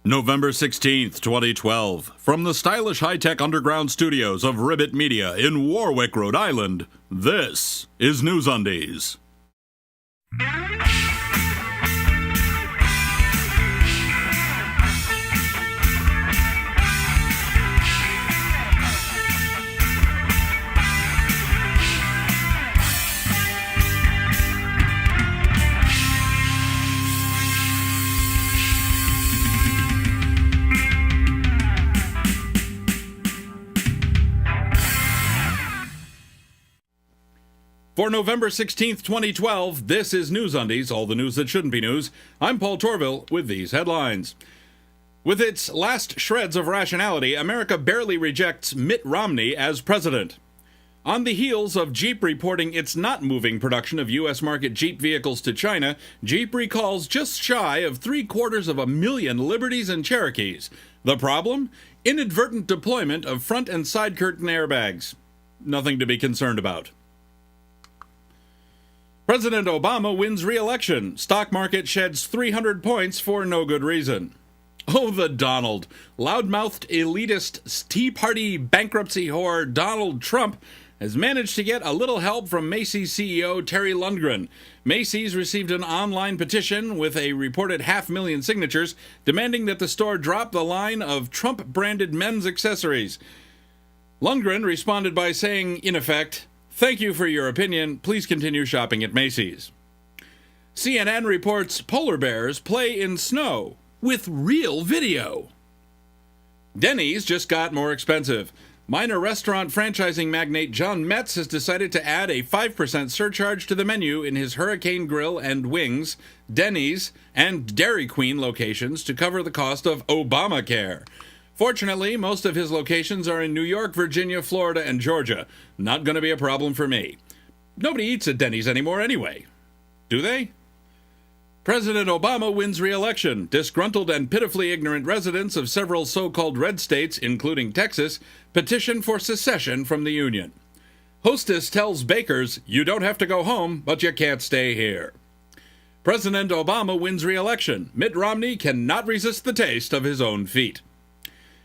November 16th, 2012, from the stylish high-tech underground studios of Ribbit Media in Warwick, Rhode Island, this is NewsUndies. For November 16th, 2012, this is NewsUndies, all the news that shouldn't be news. I'm Paul Torville with these headlines. With its last shreds of rationality, America barely rejects Mitt Romney as president. On the heels of Jeep reporting it's not moving production of U.S. market Jeep vehicles to China, Jeep recalls just shy of 750,000 Liberties and Cherokees. The problem? Inadvertent deployment of front and side curtain airbags. Nothing to be concerned about. President Obama wins re-election. Stock market sheds 300 points for no good reason. Oh, the Donald. Loudmouthed elitist Tea Party bankruptcy whore Donald Trump has managed to get a little help from Macy's CEO Terry Lundgren. Macy's received an online petition with a reported 500,000 signatures demanding that the store drop the line of Trump-branded men's accessories. Lundgren responded by saying, in effect, "Thank you for your opinion. Please continue shopping at Macy's." CNN reports polar bears play in snow with real video. Denny's just got more expensive. Minor restaurant franchising magnate John Metz has decided to add a 5% surcharge to the menu in his Hurricane Grill and Wings, Denny's, and Dairy Queen locations to cover the cost of Obamacare. Fortunately, most of his locations are in New York, Virginia, Florida, and Georgia. Not going to be a problem for me. Nobody eats at Denny's anymore anyway. Do they? President Obama wins re-election. Disgruntled and pitifully ignorant residents of several so-called red states, including Texas, petition for secession from the Union. Hostess tells bakers, "You don't have to go home, but you can't stay here." President Obama wins re-election. Mitt Romney cannot resist the taste of his own feet.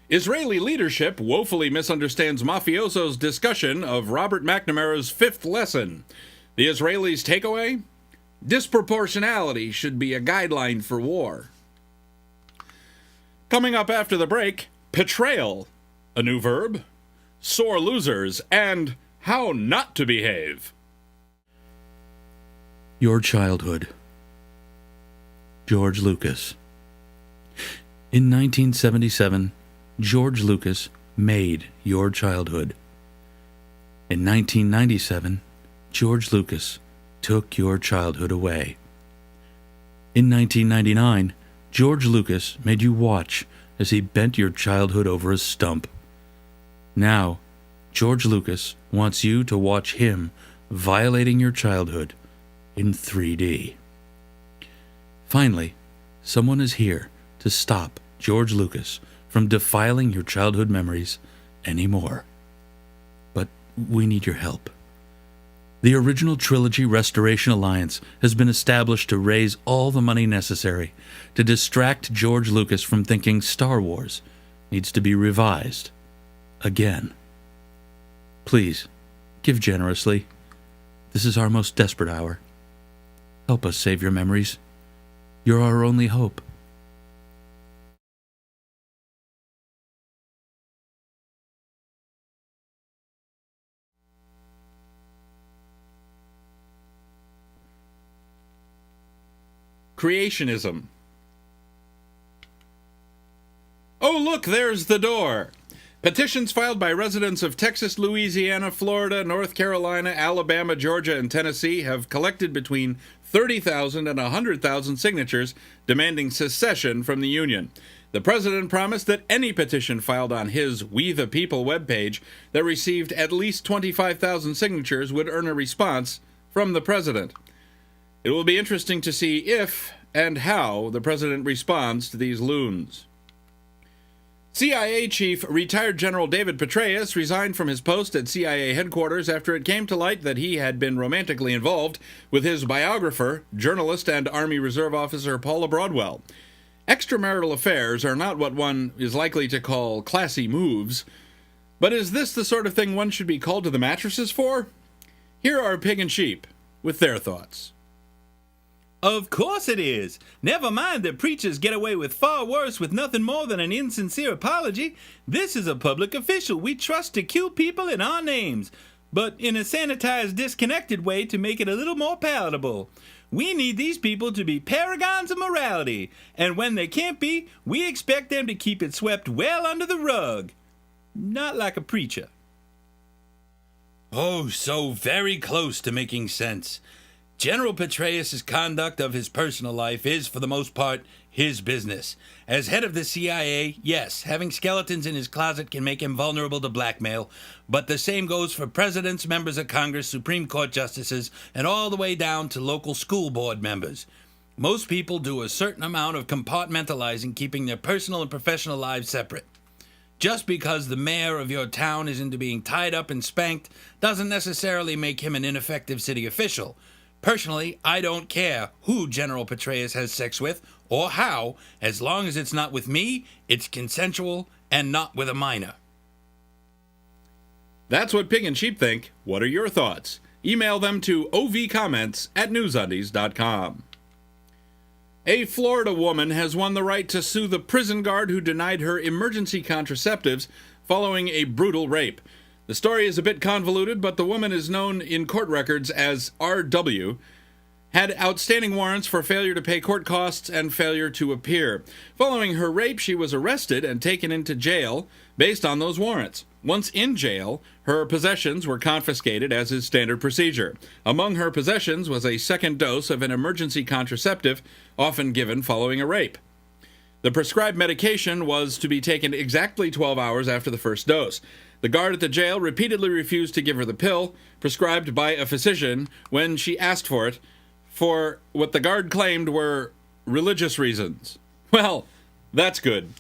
Israeli leadership woefully misunderstands mafiosos' discussion of Robert McNamara's fifth lesson. The Israelis' takeaway? Disproportionality should be a guideline for war. Coming up after the break, Petraeus, a new verb, sore losers, and how not to behave. Your childhood. George Lucas. In 1977, George Lucas made your childhood. In 1997, George Lucas took your childhood away. In 1999, George Lucas made you watch as he bent your childhood over a stump. Now, George Lucas wants you to watch him violating your childhood in 3D. Finally, someone is here to stop George Lucas from defiling your childhood memories anymore. But we need your help. The original trilogy Restoration Alliance has been established to raise all the money necessary to distract George Lucas from thinking Star Wars needs to be revised again. Please, give generously. This is our most desperate hour. Help us save your memories. You're our only hope. Creationism. Oh, look, there's the door. Petitions filed by residents of Texas, Louisiana, Florida, North Carolina, Alabama, Georgia, and Tennessee have collected between 30,000 and 100,000 signatures demanding secession from the Union. The president promised that any petition filed on his We the People webpage that received at least 25,000 signatures would earn a response from the president. It will be interesting to see if and how the president responds to these loons. CIA Chief retired General David Petraeus resigned from his post at CIA headquarters after it came to light that he had been romantically involved with his biographer, journalist, and Army Reserve officer Paula Broadwell. Extramarital affairs are not what one is likely to call classy moves, but is this the sort of thing one should be called to the mattresses for? Here are Pig and Sheep with their thoughts. Of course it is. Never mind that preachers get away with far worse with nothing more than an insincere apology. This is a public official we trust to kill people in our names, but in a sanitized, disconnected way to make it a little more palatable. We need these people to be paragons of morality, and when they can't be, we expect them to keep it swept well under the rug. Not like a preacher. Oh, so very close to making sense. General Petraeus' conduct of his personal life is, for the most part, his business. As head of the CIA, yes, having skeletons in his closet can make him vulnerable to blackmail, but the same goes for presidents, members of Congress, Supreme Court justices, and all the way down to local school board members. Most people do a certain amount of compartmentalizing, keeping their personal and professional lives separate. Just because the mayor of your town is into being tied up and spanked doesn't necessarily make him an ineffective city official. Personally, I don't care who General Petraeus has sex with or how, as long as it's not with me, it's consensual, and not with a minor. That's what Pig and Sheep think. What are your thoughts? Email them to ovcomments@newsundies.com. A Florida woman has won the right to sue the prison guard who denied her emergency contraceptives following a brutal rape. The story is a bit convoluted, but the woman is known in court records as R.W., had outstanding warrants for failure to pay court costs and failure to appear. Following her rape, she was arrested and taken into jail based on those warrants. Once in jail, her possessions were confiscated as is standard procedure. Among her possessions was a second dose of an emergency contraceptive, often given following a rape. The prescribed medication was to be taken exactly 12 hours after the first dose. The guard at the jail repeatedly refused to give her the pill, prescribed by a physician, when she asked for it, for what the guard claimed were religious reasons. Well, that's good.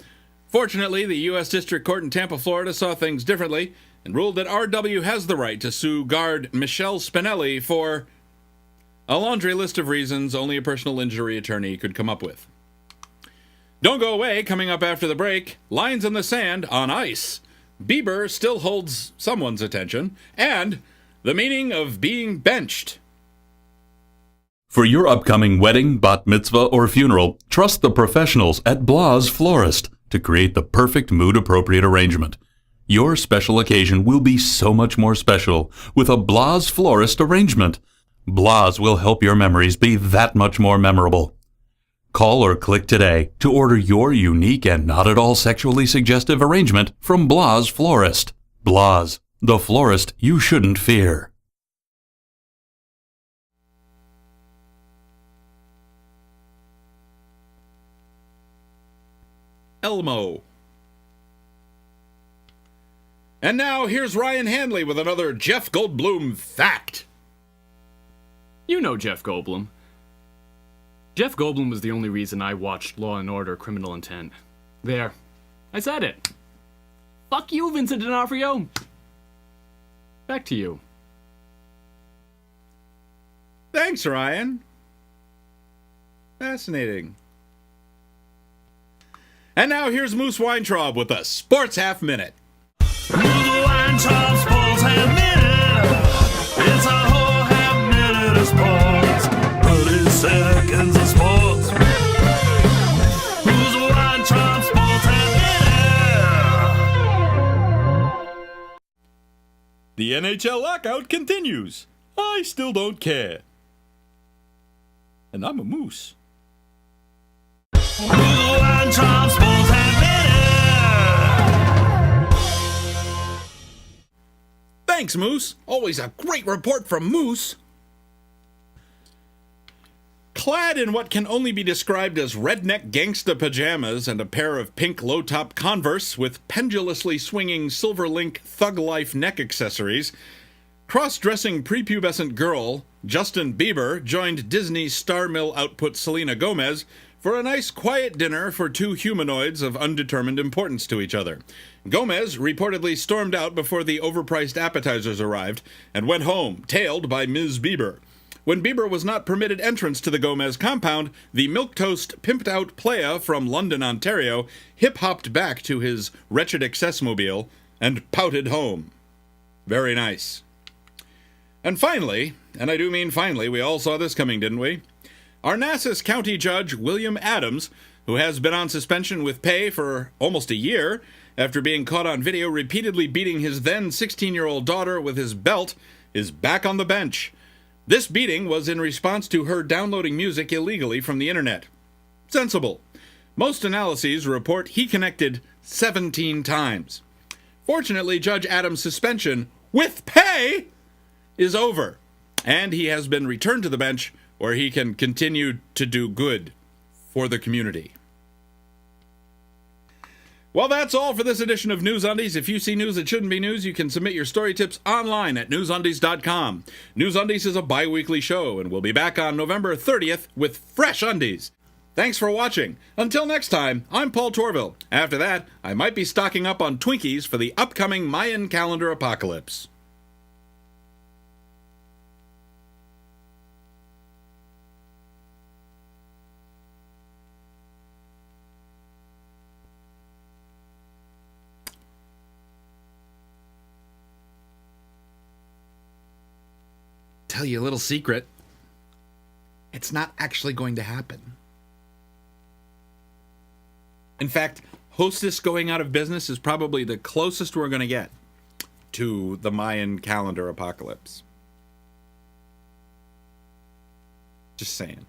Fortunately, the U.S. District Court in Tampa, Florida saw things differently and ruled that R.W. has the right to sue guard Michelle Spinelli for a laundry list of reasons only a personal injury attorney could come up with. Don't go away. Coming up after the break, Lines in the Sand on Ice. Bieber still holds someone's attention, and the meaning of being benched. For your upcoming wedding, bat mitzvah, or funeral, trust the professionals at Blas Florist to create the perfect mood-appropriate arrangement. Your special occasion will be so much more special with a Blas Florist arrangement. Blas will help your memories be that much more memorable. Call or click today to order your unique and not at all sexually suggestive arrangement from Blas Florist. Blas, the florist you shouldn't fear. Elmo. And now here's Ryan Hanley with another Jeff Goldblum fact. You know Jeff Goldblum. Jeff Goldblum was the only reason I watched Law & Order: Criminal Intent. There. I said it. Fuck you, Vincent D'Onofrio. Back to you. Thanks, Ryan. Fascinating. And now here's Moose Weintraub with a Sports Half Minute. Weintraub Sports Half Minute. It's a whole half minute of sports. 30 seconds of sports. Who's Weintraub Sports Half Minute? The NHL lockout continues. I still don't care. And I'm a moose. Weintraub Sports Half Minute. Thanks, Moose. Always a great report from Moose. Clad in what can only be described as redneck gangsta pajamas and a pair of pink low-top Converse with pendulously swinging silver link thug life neck accessories, cross-dressing prepubescent girl Justin Bieber joined Disney Star Mill output Selena Gomez for a nice quiet dinner for two humanoids of undetermined importance to each other. Gomez reportedly stormed out before the overpriced appetizers arrived and went home, tailed by Ms. Bieber. When Bieber was not permitted entrance to the Gomez compound, the milquetoast pimped-out playa from London, Ontario, hip-hopped back to his wretched accessmobile and pouted home. Very nice. And finally, and I do mean finally, we all saw this coming, didn't we? Arnassus County Judge William Adams, who has been on suspension with pay for almost a year after being caught on video repeatedly beating his then 16-year-old daughter with his belt, is back on the bench. This beating was in response to her downloading music illegally from the internet. Sensible. Most analyses report he connected 17 times. Fortunately, Judge Adams' suspension, with pay, is over, and he has been returned to the bench where he can continue to do good for the community. Well, that's all for this edition of NewsUndies. If you see news that shouldn't be news, you can submit your story tips online at newsundies.com. NewsUndies is a bi-weekly show, and we'll be back on November 30th with fresh undies. Thanks for watching. Until next time, I'm Paul Torville. After that, I might be stocking up on Twinkies for the upcoming Mayan calendar apocalypse. Tell you a little secret. It's not actually going to happen. In fact, Hostess going out of business is probably the closest we're going to get to the Mayan calendar apocalypse. Just saying.